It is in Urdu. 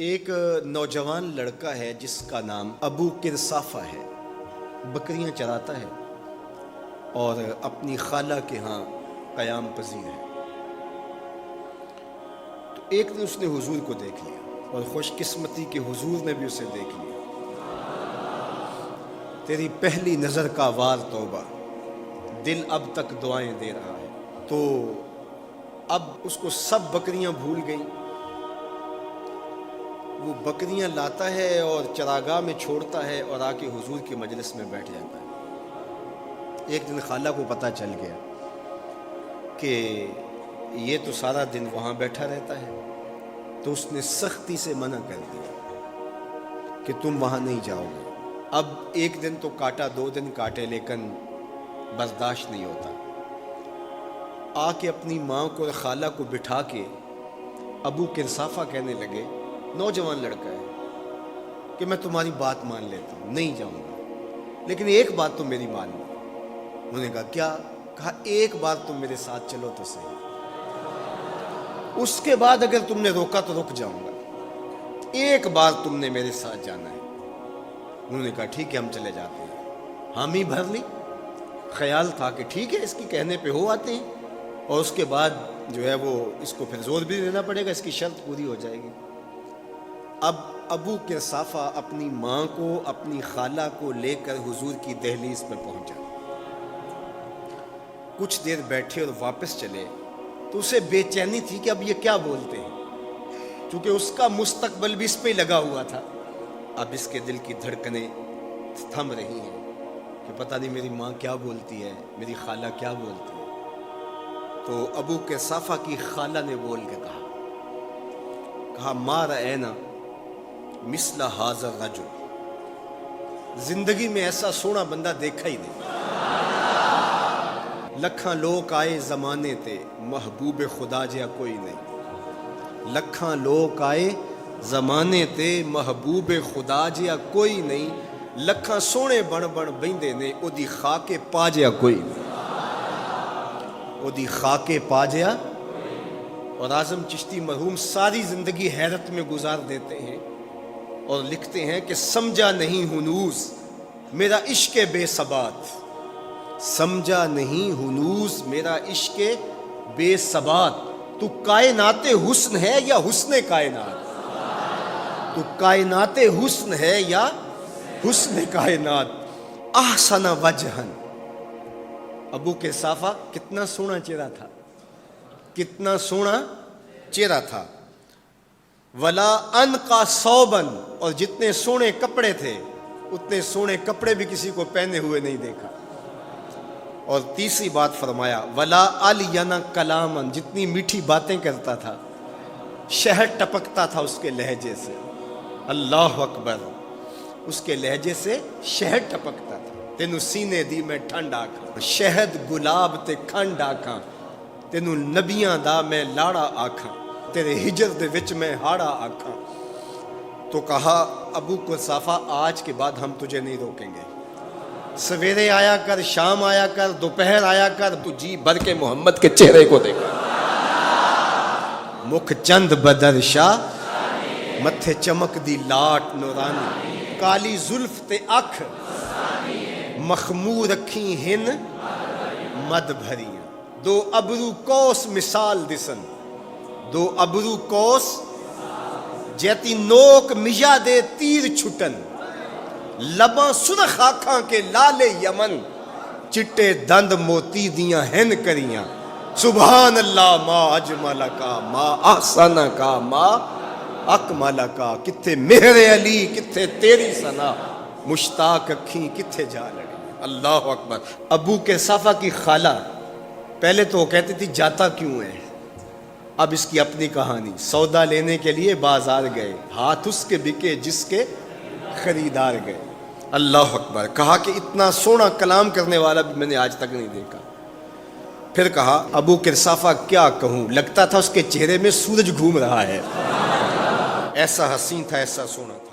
ایک نوجوان لڑکا ہے جس کا نام ابو کرصافہ ہے، بکریاں چراتا ہے اور اپنی خالہ کے ہاں قیام پذیر ہے۔ تو ایک دن اس نے حضور کو دیکھ لیا اور خوش قسمتی کے حضور نے بھی اسے دیکھ لیا۔ تیری پہلی نظر کا وار توبہ، دل اب تک دعائیں دے رہا ہے۔ تو اب اس کو سب بکریاں بھول گئیں، وہ بکریاں لاتا ہے اور چراگاہ میں چھوڑتا ہے اور آ کے حضور کی مجلس میں بیٹھ جاتا ہے۔ ایک دن خالہ کو پتہ چل گیا کہ یہ تو سارا دن وہاں بیٹھا رہتا ہے، تو اس نے سختی سے منع کر دیا کہ تم وہاں نہیں جاؤ گے۔ اب ایک دن تو کاٹا، 2 دن کاٹے، لیکن برداشت نہیں ہوتا۔ آ کے اپنی ماں کو اور خالہ کو بٹھا کے ابو کرصافہ کہنے لگے، نوجوان لڑکا ہے، کہ میں تمہاری بات مان لیتا ہوں، نہیں جاؤں گا، لیکن ایک بات تو میری مان لو۔ انہوں نے کہا کیا؟ کہا ایک بار تم میرے ساتھ چلو تو صحیح، اس کے بعد اگر تم نے روکا تو رک جاؤں گا، ایک بار تم نے میرے ساتھ جانا ہے۔ انہوں نے کہا ٹھیک ہے، ہم چلے جاتے ہیں۔ حامی بھر لی، خیال تھا کہ ٹھیک ہے اس کی کہنے پہ ہو آتے ہیں، اور اس کے بعد جو ہے وہ اس کو پھر زور بھی دینا پڑے گا، اس کی شرط پوری ہو جائے گی۔ اب ابو کرصافہ اپنی ماں کو، اپنی خالہ کو لے کر حضور کی دہلیز پر پہنچا۔ کچھ دیر بیٹھے اور واپس چلے تو اسے بے چینی تھی کہ اب یہ کیا بولتے ہیں، چونکہ اس کا مستقبل بھی اس پہ لگا ہوا تھا۔ اب اس کے دل کی دھڑکنیں تھم رہی ہیں کہ پتہ نہیں میری ماں کیا بولتی ہے، میری خالہ کیا بولتی ہے۔ تو ابو کرصافہ کی خالہ نے بول کے کہا ما رأینا مثل ھذا الرجل، زندگی میں ایسا سونا بندہ دیکھا ہی نہیں۔ لکھاں لوگ آئے زمانے تے، محبوب خدا جیا کوئی نہیں۔ لکھاں لوگ آئے زمانے تے، محبوب خدا جیا کوئی نہیں۔ لکھاں سونے بن بن بیندے نے، او دی خاکے پا جیا کوئی نہیں۔ او دی خاکے پا جیا۔ اور اعظم چشتی مرحوم ساری زندگی حیرت میں گزار دیتے ہیں اور لکھتے ہیں کہ سمجھا نہیں ہنوز میرا عشق بے ثبات، سمجھا نہیں ہنوز میرا عشق بے ثبات، تو کائنات حسن ہے یا حسن کائنات، تو کائنات حسن ہے یا حسن کائنات۔ احسن وجہن، ابو کرصافہ کتنا سونا چہرہ تھا، کتنا سونا چہرہ تھا۔ ولا انقا ثوبن، اور جتنے سونے کپڑے تھے اتنے سونے کپڑے بھی کسی کو پہنے ہوئے نہیں دیکھا۔ اور تیسری بات فرمایا ولا الین کلامن، جتنی میٹھی باتیں کرتا تھا، شہد ٹپکتا تھا اس کے لہجے سے۔ اللہ اکبر، اس کے لہجے سے شہد ٹپکتا تھا۔ تینو سینے دی میں ٹھنڈ آکھاں، شہد گلاب تے کھنڈ آکھاں، تینو نبیاں دا میں لاڑا آکھاں، تیرے ہجر دے وچ میں ہاڑا آکھاں۔ تو کہا ابو کرصافہ آج کے بعد ہم تجھے نہیں روکیں گے، سویرے آیا کر، شام آیا کر، دوپہر آیا کر، تو جی بھر کے محمد کے چہرے کو دیکھا۔ مکھ چند بدر شاہ، متھے چمک دی لاٹ نورانی، کالی زلف تے اکھ، مخمور اکھیں ہن مد بھریاں، دو ابرو کوس مثال دسن، دو ابرو کوس جیتی نوک مجا دے تیر چھٹن، لباں سرخ آنکھاں کے لال یمن، چٹے دند موتی دیاں ہن کریاں۔ سبحان اللہ ما اجمل کا، ما احسن کا، ما اکمل کا، کتھے مہر علی کتھے تیری ثنا، مشتاق اکھیں کتھے جا لڑی۔ اللہ اکبر۔ ابو کرصافہ کی خالہ پہلے تو وہ کہتی تھی جاتا کیوں ہے، اب اس کی اپنی کہانی۔ سودا لینے کے لیے بازار گئے، ہاتھ اس کے بکے جس کے خریدار گئے۔ اللہ اکبر۔ کہا کہ اتنا سونا کلام کرنے والا بھی میں نے آج تک نہیں دیکھا۔ پھر کہا ابو کرصافہ کیا کہوں، لگتا تھا اس کے چہرے میں سورج گھوم رہا ہے، ایسا حسین تھا، ایسا سونا تھا۔